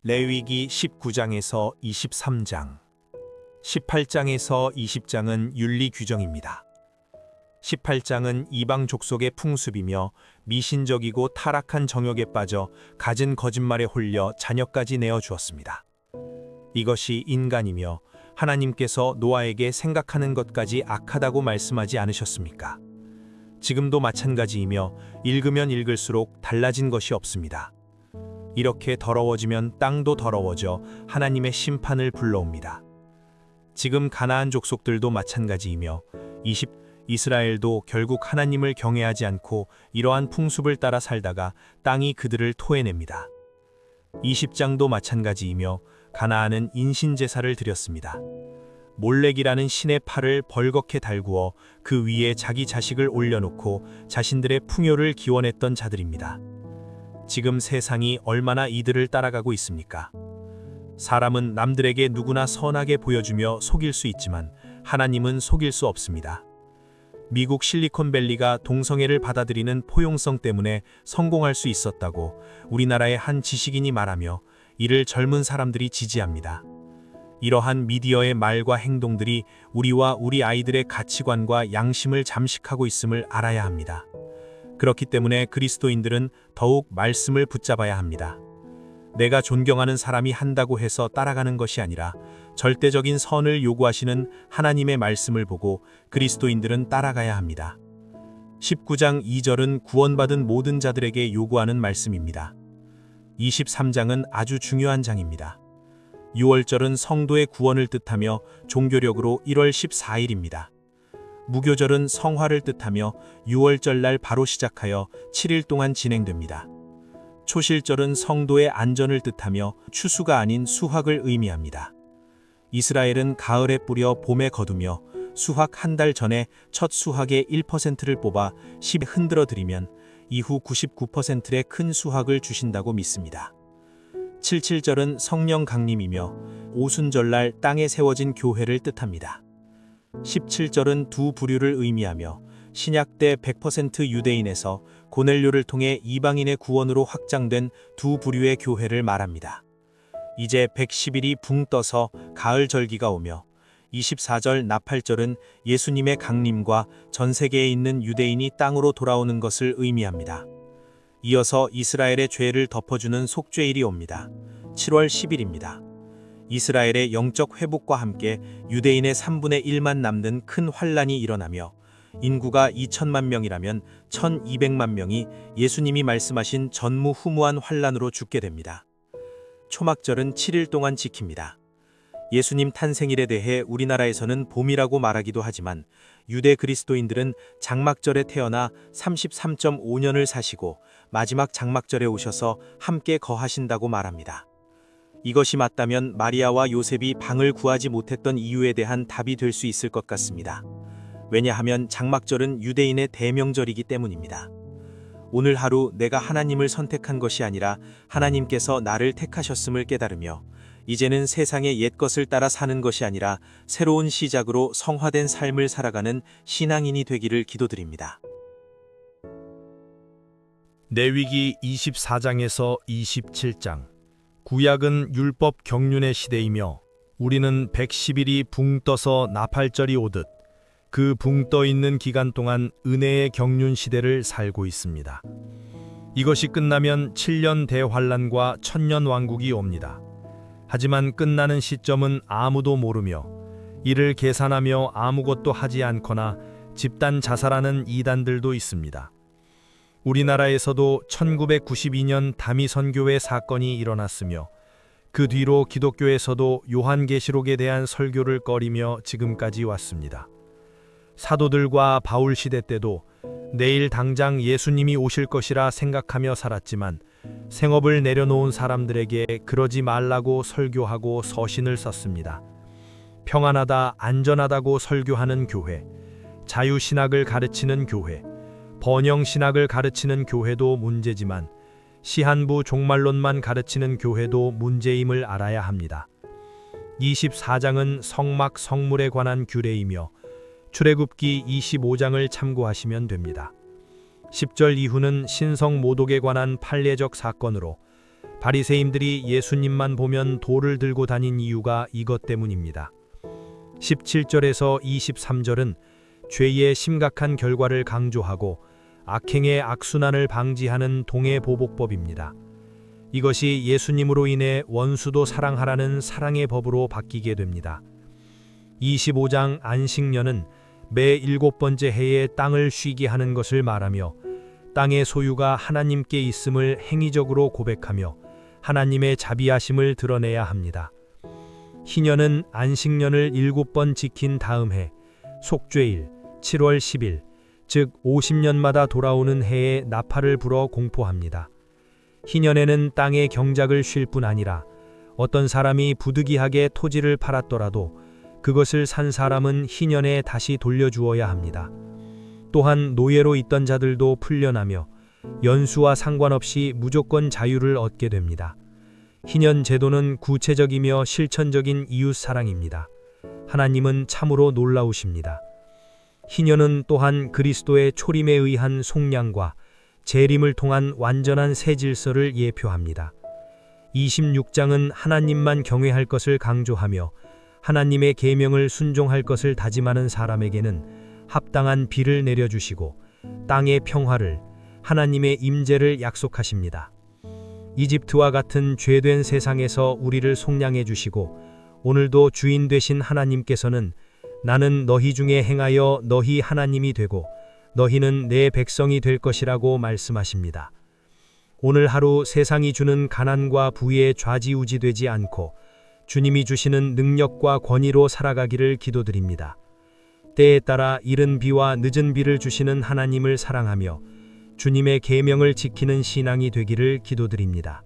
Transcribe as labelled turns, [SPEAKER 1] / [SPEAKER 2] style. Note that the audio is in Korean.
[SPEAKER 1] 레위기 19장에서 23장, 18장에서 20장은 윤리 규정입니다. 18장은 이방 족속의 풍습이며 미신적이고 타락한 정욕에 빠져 갖은 거짓말에 홀려 자녀까지 내어주었습니다. 이것이 인간이며 하나님께서 노아에게 생각하는 것까지 악하다고 말씀하지 않으셨습니까? 지금도 마찬가지이며 읽으면 읽을수록 달라진 것이 없습니다. 이렇게 더러워지면 땅도 더러워져 하나님의 심판을 불러옵니다. 지금 가나안 족속들도 마찬가지이며 이스라엘도 결국 하나님을 경외하지 않고 이러한 풍습을 따라 살다가 땅이 그들을 토해냅니다. 20장도 마찬가지이며 가나안은 인신제사를 드렸습니다. 몰렉이라는 신의 팔을 벌겋게 달구어 그 위에 자기 자식을 올려놓고 자신들의 풍요를 기원했던 자들입니다. 지금 세상이 얼마나 이들을 따라가고 있습니까? 사람은 남들에게 누구나 선하게 보여주며 속일 수 있지만 하나님은 속일 수 없습니다. 미국 실리콘밸리가 동성애를 받아들이는 포용성 때문에 성공할 수 있었다고 우리나라의 한 지식인이 말하며 이를 젊은 사람들이 지지합니다. 이러한 미디어의 말과 행동들이 우리와 우리 아이들의 가치관과 양심을 잠식하고 있음을 알아야 합니다. 그렇기 때문에 그리스도인들은 더욱 말씀을 붙잡아야 합니다. 내가 존경하는 사람이 한다고 해서 따라가는 것이 아니라 절대적인 선을 요구하시는 하나님의 말씀을 보고 그리스도인들은 따라가야 합니다. 19장 2절은 구원받은 모든 자들에게 요구하는 말씀입니다. 23장은 아주 중요한 장입니다. 6월절은 성도의 구원을 뜻하며 종교력으로 1월 14일입니다. 무교절은 성화를 뜻하며 6월절 날 바로 시작하여 7일 동안 진행됩니다. 초실절은 성도의 안전을 뜻하며 추수가 아닌 수확을 의미합니다. 이스라엘은 가을에 뿌려 봄에 거두며 수확 한 달 전에 첫 수확의 1%를 뽑아 10에 흔들어 드리면 이후 99%의 큰 수확을 주신다고 믿습니다. 77절은 성령 강림이며 오순절날 땅에 세워진 교회를 뜻합니다. 17절은 두 부류를 의미하며 신약 때 100% 유대인에서 고넬료를 통해 이방인의 구원으로 확장된 두 부류의 교회를 말합니다. 이제 110일이 붕 떠서 가을 절기가 오며 24절 나팔절은 예수님의 강림과 전 세계에 있는 유대인이 땅으로 돌아오는 것을 의미합니다. 이어서 이스라엘의 죄를 덮어주는 속죄일이 옵니다. 7월 10일입니다. 이스라엘의 영적 회복과 함께 유대인의 3분의 1만 남는 큰 환란이 일어나며 인구가 2천만 명이라면 1200만 명이 예수님이 말씀하신 전무후무한 환란으로 죽게 됩니다. 초막절은 7일 동안 지킵니다. 예수님 탄생일에 대해 우리나라에서는 봄이라고 말하기도 하지만 유대 그리스도인들은 장막절에 태어나 33.5년을 사시고 마지막 장막절에 오셔서 함께 거하신다고 말합니다. 이것이 맞다면 마리아와 요셉이 방을 구하지 못했던 이유에 대한 답이 될 수 있을 것 같습니다. 왜냐하면 장막절은 유대인의 대명절이기 때문입니다. 오늘 하루 내가 하나님을 선택한 것이 아니라 하나님께서 나를 택하셨음을 깨달으며 이제는 세상의 옛것을 따라 사는 것이 아니라 새로운 시작으로 성화된 삶을 살아가는 신앙인이 되기를 기도드립니다.
[SPEAKER 2] 레위기 24장에서 27장. 구약은 율법 경륜의 시대이며 우리는 110일이 붕 떠서 나팔절이 오듯 그 붕 떠 있는 기간 동안 은혜의 경륜 시대를 살고 있습니다. 이것이 끝나면 7년 대환란과 천년 왕국이 옵니다. 하지만 끝나는 시점은 아무도 모르며 이를 계산하며 아무것도 하지 않거나 집단 자살하는 이단들도 있습니다. 우리나라에서도 1992년 다미선교회 사건이 일어났으며 그 뒤로 기독교에서도 요한계시록에 대한 설교를 꺼리며 지금까지 왔습니다. 사도들과 바울 시대 때도 내일 당장 예수님이 오실 것이라 생각하며 살았지만 생업을 내려놓은 사람들에게 그러지 말라고 설교하고 서신을 썼습니다. 평안하다, 안전하다고 설교하는 교회, 자유신학을 가르치는 교회, 번영신학을 가르치는 교회도 문제지만 시한부 종말론만 가르치는 교회도 문제임을 알아야 합니다. 24장은 성막 성물에 관한 규례이며 출애굽기 25장을 참고하시면 됩니다. 10절 이후는 신성 모독에 관한 판례적 사건으로 바리새인들이 예수님만 보면 돌을 들고 다닌 이유가 이것 때문입니다. 17절에서 23절은 죄의 심각한 결과를 강조하고 악행의 악순환을 방지하는 동해보복법입니다. 이것이 예수님으로 인해 원수도 사랑하라는 사랑의 법으로 바뀌게 됩니다. 25장 안식년은 매 7번째 해에 땅을 쉬게 하는 것을 말하며 땅의 소유가 하나님께 있음을 행위적으로 고백하며 하나님의 자비하심을 드러내야 합니다. 희년은 안식년을 7번 지킨 다음 해 속죄일 7월 10일 즉 50년마다 돌아오는 해에 나팔을 불어 공포합니다. 희년에는 땅의 경작을 쉴 뿐 아니라 어떤 사람이 부득이하게 토지를 팔았더라도 그것을 산 사람은 희년에 다시 돌려주어야 합니다. 또한 노예로 있던 자들도 풀려나며 연수와 상관없이 무조건 자유를 얻게 됩니다. 희년 제도는 구체적이며 실천적인 이웃 사랑입니다. 하나님은 참으로 놀라우십니다. 희년은 또한 그리스도의 초림에 의한 속량과 재림을 통한 완전한 새 질서를 예표합니다. 26장은 하나님만 경외할 것을 강조하며 하나님의 계명을 순종할 것을 다짐하는 사람에게는 합당한 비를 내려주시고 땅의 평화를, 하나님의 임재를 약속하십니다. 이집트와 같은 죄된 세상에서 우리를 속량해 주시고 오늘도 주인 되신 하나님께서는 나는 너희 중에 행하여 너희 하나님이 되고 너희는 내 백성이 될 것이라고 말씀하십니다. 오늘 하루 세상이 주는 가난과 부에 좌지우지되지 않고 주님이 주시는 능력과 권위로 살아가기를 기도드립니다. 때에 따라 이른 비와 늦은 비를 주시는 하나님을 사랑하며 주님의 계명을 지키는 신앙이 되기를 기도드립니다.